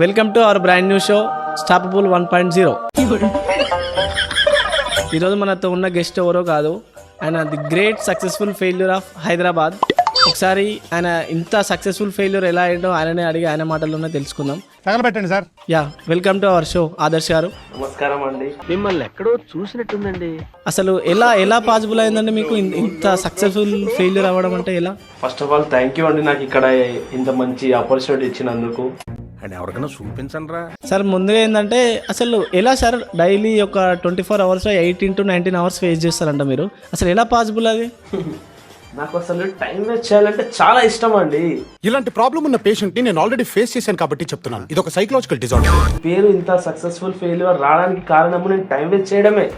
Welcome to hour brand new show stoppable 1.0. ఈరోజు మనతో ఉన్న గెస్ట్ ఎవరో కాదు, ఆయన the great successful failure of Hyderabad. ఒకసారి ఆయన ఇంత సక్సెస్ఫుల్ ఫెయిల్యూర్ ఎలా అయ్యిందో ఆయననే అడిగి ఆయన మాటల్లోనే తెలుసుకుందాం. తగలబెట్టండి sir. Yeah, welcome to our show Adarsh గారు. నమస్కారం అండి. మిమ్మల్ని ఎక్కడో చూసినట్టుందండి. అసలు ఎలా పాసిబుల్ అయిందండి మీకు ఇంత సక్సెస్ఫుల్ ఫెయిల్యూర్ అవ్వడం అంటే ఎలా? First of all thank you అండి, నాకు ఇక్కడ ఇంత మంచి ఆపర్చునిటీ ఇచ్చినందుకు. అండ్ ఎవరికైనా చూపించండి రా సార్. ముందుగా ఏంటంటే అసలు ఎలా సార్ డైలీ ఒక 24 hours 18 to 19 hours ఫేస్ చేస్తారంట మీరు, అసలు ఎలా పాసిబుల్ అది? నాకు అసలు టైం వేస్ట్ చేయాలంటే చాలా ఇష్టం అండి. ఇలాంటి ప్రాబ్లం ఉన్న పేషెంట్ ని నేను ఆల్రెడీ ఫేస్ చేశాను కాబట్టి చెప్తున్నాను, ఇది ఒక సైకలాజికల్ డిజార్డర్. పేరు ఇంత సక్సెస్ఫుల్ ఫెయిల్యూర్ రావడానికి కారణము నేను టైం వేస్ట్ చేయడమే.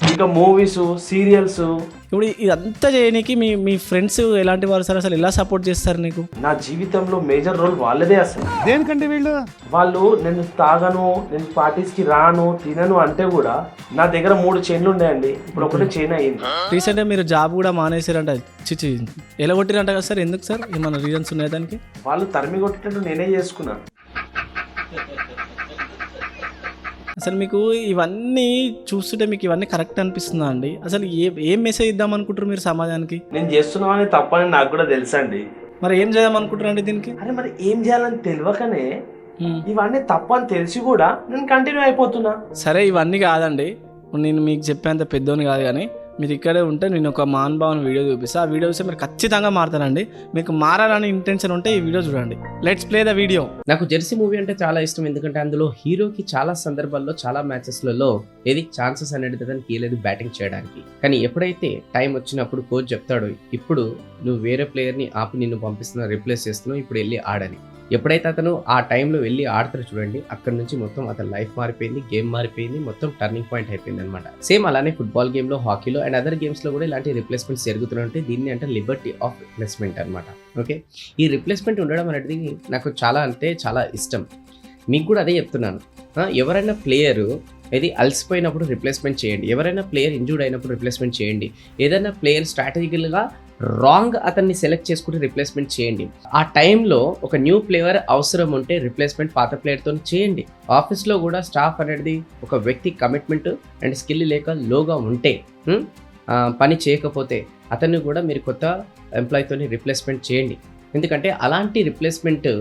ఇంకా మూవీస్, సీరియల్స్, ఇప్పుడు ఇదంతా చేయడానికి మీ ఫ్రెండ్స్ ఎలాంటి వారు సార్? అసలు ఎలా సపోర్ట్ చేస్తారు నీకు? నా జీవితంలో మేజర్ రోల్ వాళ్ళదే. అసలు దేనికంటే వాళ్ళు నేను తాగను, నేను పార్టీస్ కి రాను, తినను అంటే కూడా నా దగ్గర 3 చైన్లు ఉన్నాయండి. ఇప్పుడు ఒకటే చైన్ అయ్యింది. రీసెంట్ గా మీరు జాబ్ కూడా మానేసారంట. చిచి, ఎలా కొట్టిరంట కదా సార్? ఎందుకు సార్? ఏమన్నా రీజన్స్ ఉన్నాయి దానికి? వాళ్ళు తరిమి కొట్టేటట్టు నేనే చేసుకున్నాను. అసలు మీకు ఇవన్నీ చూస్తుంటే మీకు ఇవన్నీ కరెక్ట్ అనిపిస్తుందా అండి? అసలు ఏం మెసేజ్ ఇద్దాం అనుకుంటారు మీరు సమాజానికి? నేను చేస్తున్నామని తప్పని నాకు కూడా తెలుసండి. మరి ఏం చేద్దాం అనుకుంటారండి దీనికి? అరే మరి ఏం చేయాలని తెలియకనే ఇవన్నీ తప్పని తెలిసి కూడా నేను కంటిన్యూ అయిపోతున్నా. సరే, ఇవన్నీ కాదండి, నేను మీకు చెప్పేంత పెద్దోని కాదు, కానీ మీరు ఇక్కడే ఉంటే నేను ఒక మహానుభావుని వీడియో చూపిస్తాను. ఆ వీడియో చూస్తే మీరు ఖచ్చితంగా మారుతారండి. మీకు మారాలని ఇంటెన్షన్ ఉంటే ఈ వీడియో చూడండి. Let's play the video. నాకు జెర్సీ మూవీ అంటే చాలా ఇష్టం, ఎందుకంటే అందులో హీరోకి చాలా సందర్భాల్లో చాలా మ్యాచెస్లలో ఏది ఛాన్సెస్ అనేది దానికి ఇవ్వలేదు బ్యాటింగ్ చేయడానికి. కానీ ఎప్పుడైతే టైం వచ్చినప్పుడు కోచ్ చెప్తాడో, ఇప్పుడు నువ్వు వేరే ప్లేయర్ని ఆపి నిన్ను పంపిస్తున్నా, రిప్లేస్ చేస్తున్నావు, ఇప్పుడు వెళ్ళి ఆడని. ఎప్పుడైతే అతను ఆ టైంలో వెళ్ళి ఆడతారు చూడండి, అక్కడి నుంచి మొత్తం అతని లైఫ్ మారిపోయింది, గేమ్ మారిపోయింది, మొత్తం టర్నింగ్ పాయింట్ అయిపోయింది అనమాట. సేమ్ అలానే ఫుట్బాల్ గేమ్లో, హాకీలో అండ్ అదర్ గేమ్స్లో కూడా ఇలాంటి రిప్లేస్మెంట్స్ జరుగుతుంటే దీన్ని అంటే లిబర్టీ ఆఫ్ రిప్లేస్మెంట్ అనమాట. ఓకే, ఈ రిప్లేస్మెంట్ ఉండడం అనేది నాకు చాలా అంటే చాలా ఇష్టం. మీకు కూడా అదే చెప్తున్నాను. ఎవరైనా ప్లేయరు ఇది అలసిపోయినప్పుడు రిప్లేస్మెంట్ చేయండి, ఎవరైనా ప్లేయర్ ఇంజూర్డ్ అయినప్పుడు రిప్లేస్మెంట్ చేయండి, ఏదైనా ప్లేయర్ స్ట్రాటజికల్గా రాంగ్ అతన్ని సెలెక్ట్ చేసుకుంటే రిప్లేస్మెంట్ చేయండి. ఆ టైంలో ఒక న్యూ ప్లేయర్ అవసరం ఉంటే రిప్లేస్మెంట్ పాత ప్లేయర్తో చేయండి. ఆఫీస్లో కూడా స్టాఫ్ అనేది ఒక వ్యక్తి కమిట్మెంట్ అండ్ స్కిల్ లేక లోగా ఉంటే, పని చేయకపోతే అతన్ని కూడా మీరు కొత్త ఎంప్లాయీతో రిప్లేస్మెంట్ చేయండి. ఎందుకంటే అలాంటి రిప్లేస్మెంట్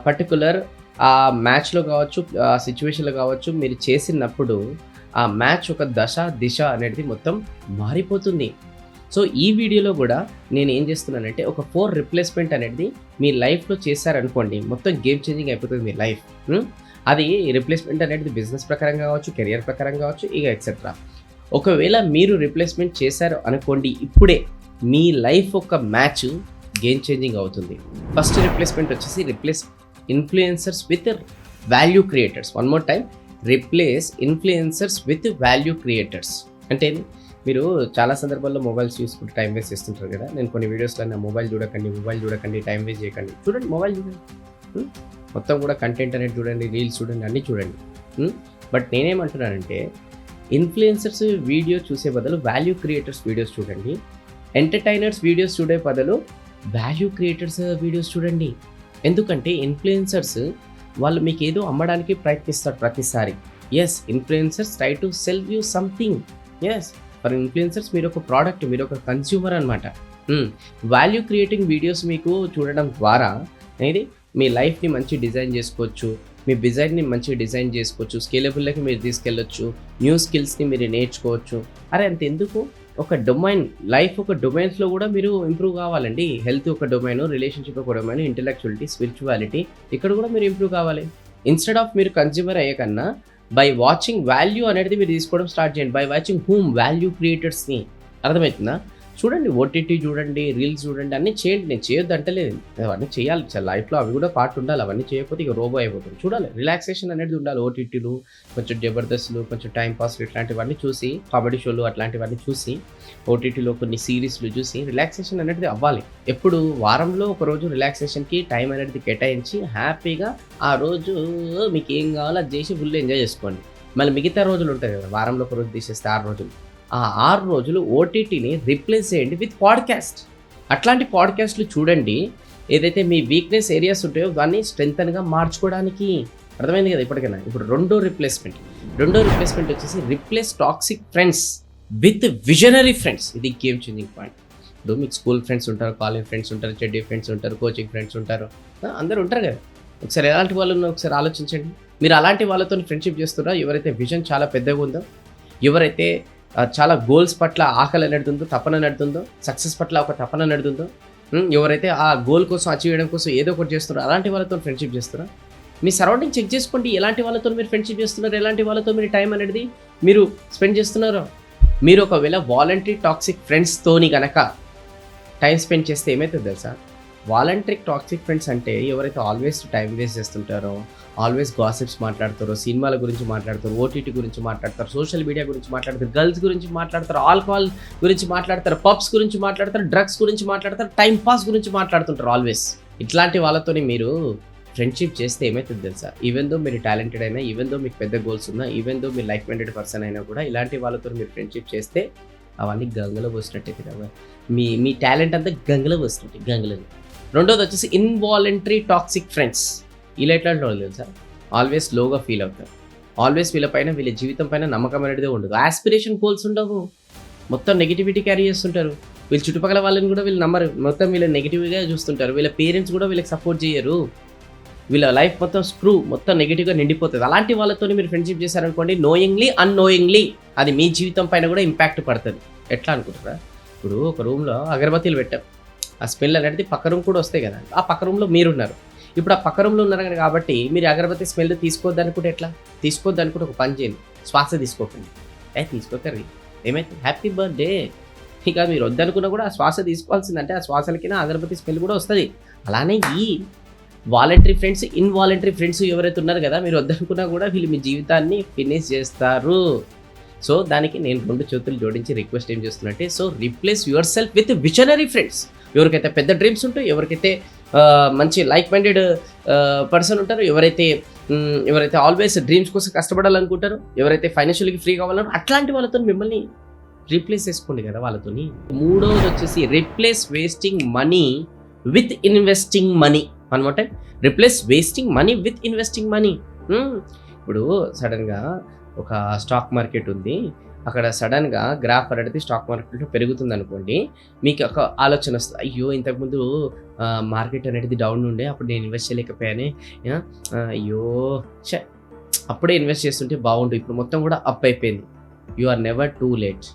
పర్టికులర్ ఆ మ్యాచ్లో కావచ్చు, ఆ సిచ్యువేషన్లో కావచ్చు, మీరు చేసినప్పుడు ఆ మ్యాచ్ ఒక దిశ అనేది మొత్తం మారిపోతుంది. సో ఈ వీడియోలో కూడా నేను ఏం చేస్తున్నానంటే ఒక 4 రిప్లేస్మెంట్ అనేది మీ లైఫ్లో చేశారనుకోండి, మొత్తం గేమ్ చేంజింగ్ అయిపోతుంది మీ లైఫ్. అది రిప్లేస్మెంట్ అనేది బిజినెస్ ప్రకారం కావచ్చు, కెరియర్ ప్రకారం కావచ్చు, ఇక ఎక్సెట్రా. ఒకవేళ మీరు రిప్లేస్మెంట్ చేశారు అనుకోండి, ఇప్పుడే మీ లైఫ్ ఒక మ్యాచ్ గేమ్ చేంజింగ్ అవుతుంది. ఫస్ట్ రిప్లేస్మెంట్ వచ్చేసి replace influencers with value creators. One more time, replace influencers with value creators. అంటే మీరు చాలా సందర్భాల్లో మొబైల్స్ చూసుకుంటే టైం వేస్ట్ చేస్తుంటారు కదా. నేను కొన్ని వీడియోస్లో నా మొబైల్ చూడకండి, టైం వేస్ట్ చేయకండి, చూడండి, మొబైల్ చూడండి, మొత్తం కూడా కంటెంట్ అనేది చూడండి, రీల్స్ చూడండి, అన్నీ చూడండి. బట్ నేనేమంటున్నానంటే ఇన్ఫ్లుయెన్సర్స్ వీడియో చూసే బదులు వాల్యూ క్రియేటర్స్ వీడియోస్ చూడండి, ఎంటర్టైనర్స్ వీడియోస్ చూడే బదులు వాల్యూ క్రియేటర్స్ వీడియోస్ చూడండి. ఎందుకంటే ఇన్ఫ్లుయెన్సర్స్ వాళ్ళు మీకు ఏదో అమ్మడానికి ప్రయత్నిస్తారు ప్రతిసారి. Yes, influencers try to sell you something. Yes, for influencers మీరు ఒక ప్రోడక్ట్, మీరు ఒక కన్స్యూమర్ అనమాట. వాల్యూ క్రియేటింగ్ వీడియోస్ మీకు చూడడం ద్వారా అనేది మీ లైఫ్ని మంచి డిజైన్ చేసుకోవచ్చు, మీ డిజైన్ని మంచిగా డిజైన్ చేసుకోవచ్చు, స్కేలబుల్లోకి మీరు తీసుకెళ్ళొచ్చు, న్యూ స్కిల్స్ని మీరు నేర్చుకోవచ్చు. అరే అంతెందుకు, ఒక డొమైన్, లైఫ్ ఒక డొమైన్స్లో కూడా మీరు ఇంప్రూవ్ కావాలండి. హెల్త్ ఒక డొమైన్, రిలేషన్షిప్ ఒక డొమైన్, ఇంటెలెక్చువాలిటీ, స్పిరిచువాలిటీ, ఇక్కడ కూడా మీరు ఇంప్రూవ్ కావాలి. ఇన్స్టెడ్ ఆఫ్ మీరు కన్స్యూమర్ అయ్యే కన్నా బై వాచింగ్ వాల్యూ అనేది మీరు తీసుకోవడం స్టార్ట్ చేయండి. బై వాచింగ్ హూమ్ వాల్యూ క్రియేటర్స్ని. అర్థమవుతుందా? చూడండి, ఓటీటీ చూడండి, రీల్స్ చూడండి, అన్నీ చేయండి. నేను చేయొద్దు అంటలేదు, అవన్నీ చేయాలి లైఫ్లో, అవి కూడా పార్ట్ ఉండాలి. అవన్నీ చేయకపోతే ఇక రోబో అయిపోతుంది. చూడాలి, రిలాక్సేషన్ అనేది ఉండాలి. ఓటీటీలు, కొంచెం జబర్దస్త్లు, కొంచెం టైంపాస్, ఇట్లాంటివన్నీ చూసి, కామెడీ షోలు అట్లాంటివన్నీ చూసి, ఓటీటీలో కొన్ని సిరీస్లు చూసి రిలాక్సేషన్ అనేది అవ్వాలి. ఎప్పుడు వారంలో ఒక రోజు రిలాక్సేషన్కి టైం అనేది కేటాయించి హ్యాపీగా ఆ రోజు మీకు ఏం కావాలో అది చేసి ఫుల్ ఎంజాయ్ చేసుకోండి. మళ్ళీ మిగతా రోజులు ఉంటాయి కదా, వారంలో ఒక రోజు తీసేస్తే 6 రోజులు, ఆ 6 రోజులు ఓటీటీని రీప్లేస్ చేయండి విత్ పాడ్కాస్ట్. అట్లాంటి పాడ్కాస్ట్లు చూడండి, ఏదైతే మీ వీక్నెస్ ఏరియాస్ ఉంటాయో దాన్ని స్ట్రెంగ్తన్గా మార్చుకోవడానికి. అర్థమైంది కదా ఇప్పటికైనా. ఇప్పుడు రెండో రిప్లేస్మెంట్ వచ్చేసి replace toxic friends with visionary friends. ఇది గేమ్ చేంజింగ్ పాయింట్. ఇప్పుడు మీకు స్కూల్ ఫ్రెండ్స్ ఉంటారు, కాలేజ్ ఫ్రెండ్స్ ఉంటారు, చెడ్డీ ఫ్రెండ్స్ ఉంటారు, కోచింగ్ ఫ్రెండ్స్ ఉంటారు, అందరూ ఉంటారు కదా. ఒకసారి ఎలాంటి వాళ్ళు ఉన్నారో ఒకసారి ఆలోచించండి. మీరు అలాంటి వాళ్ళతో ఫ్రెండ్షిప్ చేస్తున్నారో, ఎవరైతే విజన్ చాలా పెద్దగా ఉందో, ఎవరైతే చాలా గోల్స్ పట్ల ఆకలి నడుతుందో, తపన నడుతుందో, సక్సెస్ పట్ల ఒక తపన నడుతుందో, ఎవరైతే ఆ గోల్ కోసం అచీవ్ చేయడం కోసం ఏదో ఒకటి చేస్తున్నారో అలాంటి వాళ్ళతో ఫ్రెండ్షిప్ చేస్తున్నారో, మీ సరౌండింగ్ చెక్ చేసుకోండి. ఎలాంటి వాళ్ళతో మీరు ఫ్రెండ్షిప్ చేస్తున్నారు, ఎలాంటి వాళ్ళతో మీరు టైం అనేది మీరు స్పెండ్ చేస్తున్నారో. మీరు ఒకవేళ వాలంటరీ టాక్సిక్ ఫ్రెండ్స్తోని కనుక టైం స్పెండ్ చేస్తే ఏమవుతుంది తెలుసా? వాలంటరీ టాక్సిక్ ఫ్రెండ్స్ అంటే ఎవరైతే ఆల్వేస్ టైం వేస్ట్ చేస్తుంటారో, ఆల్వేస్ గాసిప్స్ మాట్లాడతారో, సినిమాల గురించి మాట్లాడతారు, ఓటీటీ గురించి మాట్లాడతారు, సోషల్ మీడియా గురించి మాట్లాడతారు, గర్ల్స్ గురించి మాట్లాడతారు, ఆల్కహాల్ గురించి మాట్లాడతారు, పబ్స్ గురించి మాట్లాడతారు, డ్రగ్స్ గురించి మాట్లాడతారు, టైం పాస్ గురించి మాట్లాడుతుంటారు ఆల్వేస్. ఇట్లాంటి వాళ్ళతోని మీరు ఫ్రెండ్షిప్ చేస్తే ఏమవుతుంది తెలుసా? ఈవెన్ దో మీరు టాలెంటెడ్ అయినా, ఈవెన్ దో మీకు పెద్ద గోల్స్ ఉన్నా, ఈవెన్ దో మీరు లైక్ మైండెడ్ పర్సన్ అయినా కూడా ఇలాంటి వాళ్ళతో మీరు ఫ్రెండ్షిప్ చేస్తే అవన్నీ గంగలో పోసినట్టే కదా. మీ టాలెంట్ అంతా గంగలో పోసినట్టు, గంగలో. రెండోది వచ్చేసి ఇన్వాలంటరీ టాక్సిక్ ఫ్రెండ్స్. ఇలా ఎట్లాంటి వాళ్ళు తెలుసా? ఆల్వేస్ లోగా ఫీల్ అవుతారు, ఆల్వేస్ వీళ్ళ పైన, వీళ్ళ జీవితం పైన నమ్మకం అనేది ఉండదు, ఆస్పిరేషన్ గోల్స్ ఉండవు, మొత్తం నెగిటివిటీ క్యారీ చేస్తుంటారు. వీళ్ళ చుట్టుపక్కల వాళ్ళని కూడా వీళ్ళు నమ్మరు, మొత్తం వీళ్ళ నెగిటివ్గా చూస్తుంటారు. వీళ్ళ పేరెంట్స్ కూడా వీళ్ళకి సపోర్ట్ చేయరు, వీళ్ళ లైఫ్ మొత్తం మొత్తం నెగిటివ్గా నిండిపోతుంది. అలాంటి వాళ్ళతో మీరు ఫ్రెండ్షిప్ చేశారనుకోండి, నోయింగ్లీ అన్నోయింగ్లీ అది మీ జీవితం పైన కూడా ఇంపాక్ట్ పడుతుంది. ఎట్లా అనుకుంటారా? ఇప్పుడు ఒక రూమ్లో అగరబత్తీలు పెట్టాం, ఆ స్మెల్ అనేది పక్క రూమ్ కూడా వస్తాయి కదా. ఆ పక్క రూమ్లో మీరున్నారు, ఇప్పుడు ఆ పక్క రూమ్లో ఉన్నారు కాబట్టి మీరు అగరబత్తి స్మెల్ తీసుకోవద్దనుకుంటే ఎట్లా? తీసుకోవద్దనుకుంటే ఒక పని చేయండి, శ్వాస తీసుకోకండి. తీసుకోకర్రీ ఏమైతే హ్యాపీ బర్త్డే ఇక మీరు వద్దనుకున్నా కూడా ఆ శ్వాస తీసుకోవాల్సిందంటే ఆ శ్వాసలకి అగరబత్తి స్మెల్ కూడా వస్తుంది. అలానే ఈ వాలంటరీ ఫ్రెండ్స్, ఇన్వాలంటరీ ఫ్రెండ్స్ ఎవరైతే ఉన్నారు కదా, మీరు వద్దనుకున్నా కూడా వీళ్ళు మీ జీవితాన్ని ఫినిష్ చేస్తారు. సో దానికి నేను 2 చేతులు జోడించి రిక్వెస్ట్ ఏం చేస్తున్నట్టే, so replace yourself with visionary friends. ఎవరికైతే పెద్ద డ్రీమ్స్ ఉంటాయో, ఎవరికైతే మంచి లైక్ మైండెడ్ పర్సన్ ఉంటారో, ఎవరైతే ఆల్వేస్ డ్రీమ్స్ కోసం కష్టపడాలనుకుంటారో, ఎవరైతే ఫైనాన్షియల్గా ఫ్రీ కావాలన్నా అట్లాంటి వాళ్ళతో మిమ్మల్ని రీప్లేస్ చేసుకోండి కదా వాళ్ళతోని. మూడోది వచ్చేసి replace wasting money with investing money అనమాట. Replace wasting money with investing money. ఇప్పుడు సడన్గా ఒక స్టాక్ మార్కెట్ ఉంది, అక్కడ సడన్గా గ్రాఫ్ అనేది స్టాక్ మార్కెట్లో పెరుగుతుంది అనుకోండి, మీకు ఒక ఆలోచన వస్తుంది, అయ్యో ఇంతకుముందు మార్కెట్ అనేది డౌన్ ఉండే, అప్పుడు నేను ఇన్వెస్ట్ చేయలేకపోయానే, అయ్యో అప్పుడే ఇన్వెస్ట్ చేస్తుంటే బాగుండు, ఇప్పుడు మొత్తం కూడా అప్ అయిపోయింది. You are never too late.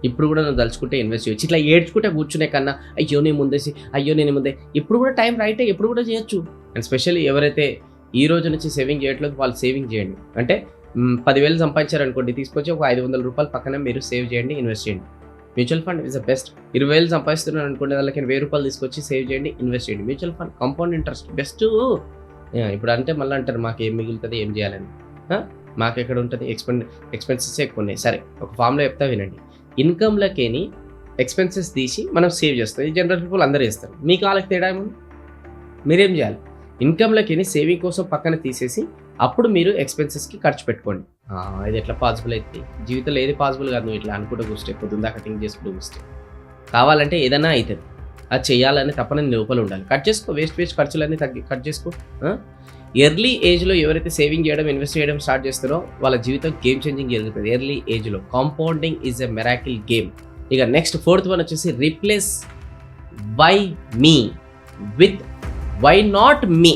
ఇప్పుడు కూడా నువ్వు తలుచుకుంటే ఇన్వెస్ట్ చేయొచ్చు. ఇట్లా ఏడ్చుకుంటే కూర్చునే కన్నా అయ్యో నేను ముందే ఇప్పుడు కూడా టైం రైటే, ఎప్పుడు కూడా చేయొచ్చు. అండ్ స్పెషల్లీ ఎవరైతే ఈ రోజు నుంచి సేవింగ్ చేయట్లేదు వాళ్ళు సేవింగ్ చేయండి. అంటే 10,000 సంపాదించారనుకోండి, తీసుకొచ్చి ఒక 500 రూపాయలు పక్కన మీరు సేవ్ చేయండి, ఇన్వెస్ట్ చేయండి. Mutual fund is the best. 20,000 సంపాదిస్తున్నారు అనుకోండి, వాళ్ళకి 1,000 రూపాయలు తీసుకొచ్చి సేవ్ చేయండి, ఇన్వెస్ట్ చేయండి. Mutual fund compound interest best. ఇప్పుడు అంటే మళ్ళీ అంటారు మాకు ఏం మిగులుతుంది, ఏం చేయాలని. మాకు ఎక్కడ ఉంటుంది, ఎక్స్పెన్సెస్ ఎక్కువ ఉన్నాయి. సరే ఒక ఫామ్లో చెప్తా వినండి. ఇన్కమ్లకేని ఎక్స్పెన్సెస్ తీసి మనం సేవ్ చేస్తాం. ఈ జనరల్ పీపుల్ అందరూ చేస్తారు. మీకు వాళ్ళకి తేడా ఏమో, మీరేం చేయాలి? ఇన్కమ్లకేని సేవింగ్ కోసం పక్కన తీసేసి అప్పుడు మీరు ఎక్స్పెన్సెస్కి ఖర్చు పెట్టుకోండి. ఇది ఎట్లా పాసిబుల్ అయితే? జీవితంలో ఏది పాసిబుల్ కాదు. నువ్వు ఇట్లా అనుకుంటూ కూర్చే, పొద్దుందాకా థింక్ చేసుకుంటూ కూర్చే. కావాలంటే ఏదైనా అవుతుంది, అది చేయాలని తప్పని లోపల ఉండాలి. కట్ చేసుకో, వేస్ట్ ఖర్చులన్నీ కట్ చేసుకో. ఎర్లీ ఏజ్లో ఎవరైతే సేవింగ్ చేయడం, ఇన్వెస్ట్ చేయడం స్టార్ట్ చేస్తారో వాళ్ళ జీవితం గేమ్ చేంజింగ్ జరుగుతుంది. ఎర్లీ ఏజ్లో compounding is a miracle game. ఇక నెక్స్ట్ 4th వన్ వచ్చేసి replace why me with why not me.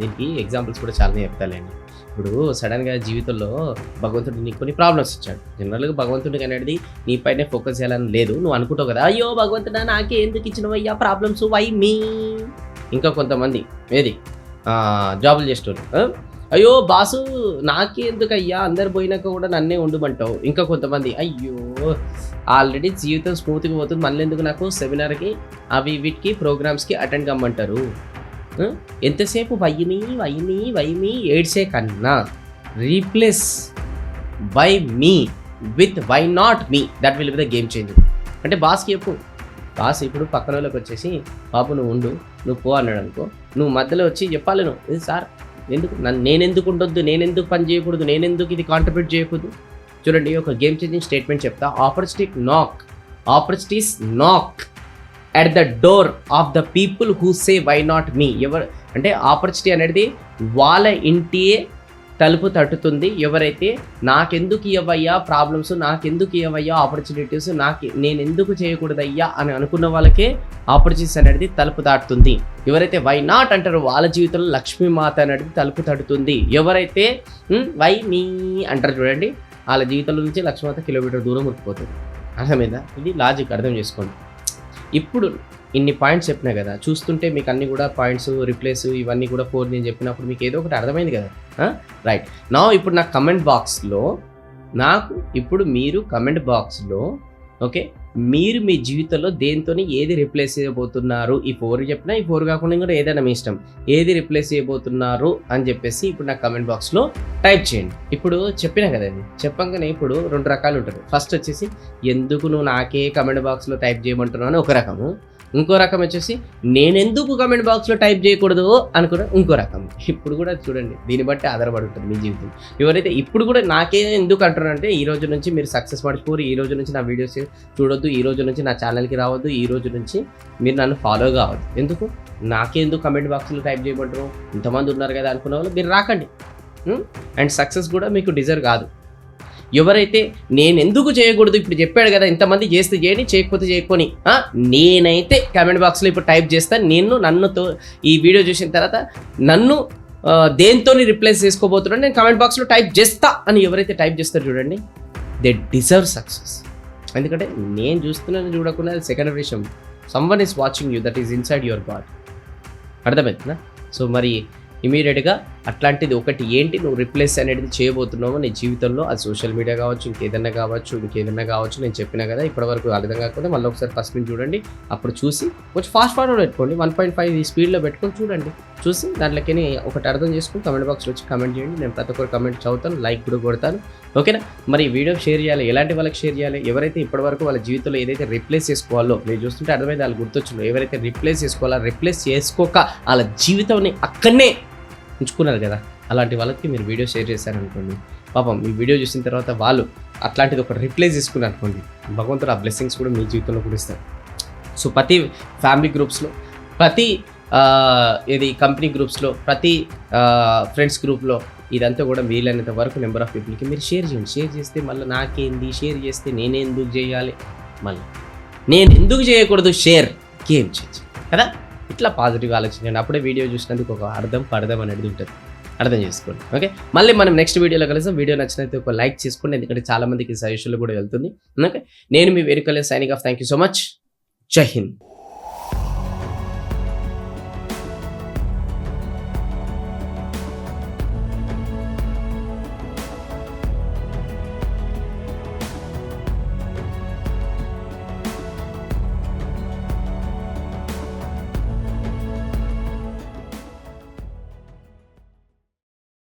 దీనికి ఎగ్జాంపుల్స్ కూడా చాలానే చెప్తానండి. ఇప్పుడు సడన్గా జీవితంలో భగవంతుడు నీకు కొన్ని ప్రాబ్లమ్స్ ఇచ్చాడు. జనరల్గా భగవంతుడికి అనేది నీ పైనే ఫోకస్ చేయాలని లేదు. నువ్వు అనుకుంటావు కదా, అయ్యో భగవంతుడా నాకే ఎందుకు ఇచ్చినవు అయ్యా ప్రాబ్లమ్స్, వై మీ. ఇంకా కొంతమంది జాబులు చేస్తున్నారు, అయ్యో బాసు నాకే ఎందుకు అయ్యా, అందరు పోయినాక కూడా నన్నే ఉండమంటావు. ఇంకా కొంతమంది అయ్యో ఆల్రెడీ జీవితం స్మూత్గా పోతుంది, మళ్ళీ ఎందుకు నాకు సెమినార్కి అవి వీటికి ప్రోగ్రామ్స్కి అటెండ్ కమ్మంటారు. ఎంతసేపు వైమి ఏడ్సే కన్నా replace why me with why not me, that will be the game changer. అంటే బాస్కి చెప్పు, బాస్ ఇప్పుడు పక్కన వాళ్ళకి వచ్చేసి బాబు నువ్వు ఉండు, నువ్వు పో అన్నాడు అనుకో, నువ్వు మధ్యలో వచ్చి చెప్పాలి, నువ్వు ఇది సార్ ఎందుకు నేనెందుకు ఉండొద్దు, నేనెందుకు పని చేయకూడదు, నేనెందుకు ఇది కాంట్రిబ్యూట్ చేయకూడదు. చూడండి ఒక గేమ్ చేంజింగ్ స్టేట్మెంట్ చెప్తా. Opportunities knock, at the door of the people who say why not me. ఎవరు అంటే ఆపర్చునిటీ అనేది వాళ్ళ ఇంటియే తలుపు తట్టుతుంది. ఎవరైతే నాకెందుకు ఇవ్వయ్యా ప్రాబ్లమ్స్, నాకెందుకు ఇవ్వయ్యా ఆపర్చునిటీస్, నేను ఎందుకు చేయకూడదయ్యా అని అనుకున్న వాళ్ళకే ఆపర్చునిటీస్ అనేది తలుపు దాటుతుంది. ఎవరైతే వై నాట్ అంటారో వాళ్ళ జీవితంలో లక్ష్మీమాత అనేది తలుపు తట్టుతుంది. ఎవరైతే వై మీ అంటారు చూడండి, వాళ్ళ జీవితంలో నుంచి లక్ష్మీమాత కిలోమీటర్ దూరం ఉరికిపోతుంది. అర్థమైందా? ఇది లాజిక్, అర్థం చేసుకోండి. ఇప్పుడు ఇన్ని పాయింట్స్ చెప్పినా కదా, చూస్తుంటే మీకు అన్ని కూడా పాయింట్స్ రిప్లేస్ ఇవన్నీ కూడా 4 నేను చెప్పినప్పుడు మీకు ఏదో ఒకటి అర్థమైంది కదా. రైట్ నా ఇప్పుడు నా కమెంట్ బాక్స్లో మీరు కమెంట్ బాక్స్లో ఓకే మీరు మీ జీవితంలో దేంతో ఏది రిప్లేస్ చేయబోతున్నారు, ఈ 4 చెప్పినా ఈ 4 కాకుండా కూడా ఏదైనా మీ ఇష్టం, ఏది రిప్లేస్ చేయబోతున్నారు అని చెప్పేసి ఇప్పుడు నా కమెంట్ బాక్స్లో టైప్ చేయండి. ఇప్పుడు చెప్పినా కదండి, చెప్పంగానే ఇప్పుడు 2 రకాలు ఉంటుంది. ఫస్ట్ వచ్చేసి ఎందుకు నువ్వు నాకే కమెంట్ బాక్స్లో టైప్ చేయమంటున్నావు అని ఒక రకము, ఇంకో రకం వచ్చేసి నేనెందుకు కమెంట్ బాక్స్లో టైప్ చేయకూడదు అనుకున్న ఇంకో రకం. ఇప్పుడు కూడా చూడండి, దీన్ని బట్టి ఆధారపడి ఉంటుంది మీ జీవితం. ఎవరైతే ఇప్పుడు కూడా నాకే ఎందుకు అంటున్నారంటే, ఈ రోజు నుంచి మీరు సక్సెస్ మర్చిపోరు, ఈ రోజు నుంచి నా వీడియోస్ చూడొద్దు, ఈ రోజు నుంచి నా ఛానల్కి రావద్దు, ఈ రోజు నుంచి మీరు నన్ను ఫాలో కావద్దు. ఎందుకు నాకే ఎందుకు కమెంట్ బాక్స్లో టైప్ చేయమంటారు, ఇంతమంది ఉన్నారు కదా అనుకున్న వాళ్ళు మీరు రాకండి. అండ్ సక్సెస్ కూడా మీకు డిజర్వ్ కాదు. ఎవరైతే నేను ఎందుకు చేయకూడదు, ఇప్పుడు చెప్పాడు కదా ఇంతమంది చేస్తే చేయండి, చేయకపోతే చేయకొని, నేనైతే కామెంట్ బాక్స్లో ఇప్పుడు టైప్ చేస్తాను, నన్నుతో ఈ వీడియో చూసిన తర్వాత నన్ను దేంతో రిప్లేస్ చేసుకోబోతున్నాను, నేను కామెంట్ బాక్స్లో టైప్ చేస్తా అని ఎవరైతే టైప్ చేస్తారో చూడండి, దే డిజర్వ్ సక్సెస్. ఎందుకంటే నేను చూస్తున్నాను చూడకుండా సెకండ్ విషయం, someone is watching you, that is inside your God. అర్థమవుతుందా? సో మరి ఇమీడియట్గా అట్లాంటిది ఒకటి ఏంటి నువ్వు రిప్లేస్ అనేది చేయబోతున్నావు నీ జీవితంలో, అది సోషల్ మీడియా కావచ్చు, ఇంకేదన్నా కావచ్చు. నేను చెప్పినా కదా ఇప్పటివరకు అర్థం కాకపోతే మళ్ళీ ఒకసారి ఫస్ట్ నుంచి చూడండి. అప్పుడు చూసి కొంచెం ఫాస్ట్ ఫార్వర్డ్ పెట్టుకోండి, 1.5 ఈ స్పీడ్లో పెట్టుకొని చూడండి. చూసి దాంట్లోకి ఒకటి అర్థం చేసుకుని కమెంట్ బాక్స్లో వచ్చి కమెంట్ చేయండి. నేను ప్రతి ఒక్కరు కమెంట్ చదువుతాను, లైక్ కూడా కొడతాను. ఓకేనా? మరి ఈ వీడియో షేర్ చేయాలి, ఎలాంటి వాళ్ళకి షేర్ చేయాలి, ఎవరైతే ఇప్పటివరకు వాళ్ళ జీవితంలో ఏదైతే రిప్లేస్ చేసుకోవాలో మీరు చూస్తుంటే అర్థమైంది, వాళ్ళు గుర్తొచ్చిందో, ఎవరైతే రిప్లేస్ చేసుకోవాలో రిప్లేస్ చేసుకోక వాళ్ళ జీవితాన్ని అక్కడనే ఉంచుకున్నారు కదా, అలాంటి వాళ్ళకి మీరు వీడియో షేర్ చేశారనుకోండి, పాపం ఈ వీడియో చూసిన తర్వాత వాళ్ళు అట్లాంటిది ఒక రిప్లేస్ చేసుకున్నారు అనుకోండి, భగవంతుడు ఆ బ్లెస్సింగ్స్ కూడా మీ జీవితంలో కూడా ఇస్తారు. సో ప్రతి ఫ్యామిలీ గ్రూప్స్లో, ప్రతి కంపెనీ గ్రూప్స్లో, ప్రతి ఫ్రెండ్స్ గ్రూప్లో ఇదంతా కూడా వీలైనంత వరకు నెంబర్ ఆఫ్ పీపుల్కి మీరు షేర్ చేయండి. షేర్ చేస్తే మళ్ళీ నాకేంది, షేర్ చేస్తే నేనే ఎందుకు చేయాలి, మళ్ళీ నేను ఎందుకు చేయకూడదు, షేర్ గేమ్ చేంజ్ కదా. ఇట్లా పాజిటివ్గా ఆలోచించండి, అప్పుడే వీడియో చూసినందుకు ఒక అర్థం అనేది ఉంటుంది. అర్థం చేసుకోండి. ఓకే, మళ్ళీ మనం నెక్స్ట్ వీడియోలో కలుస్తాం. వీడియో నచ్చినైతే ఒక లైక్ చేసుకోండి, ఎందుకంటే చాలా మందికి సజెషన్లు కూడా వెళ్తుంది. ఓకే, నేను మీ వేరుకలే signing off. Thank you so much. జై హింద్.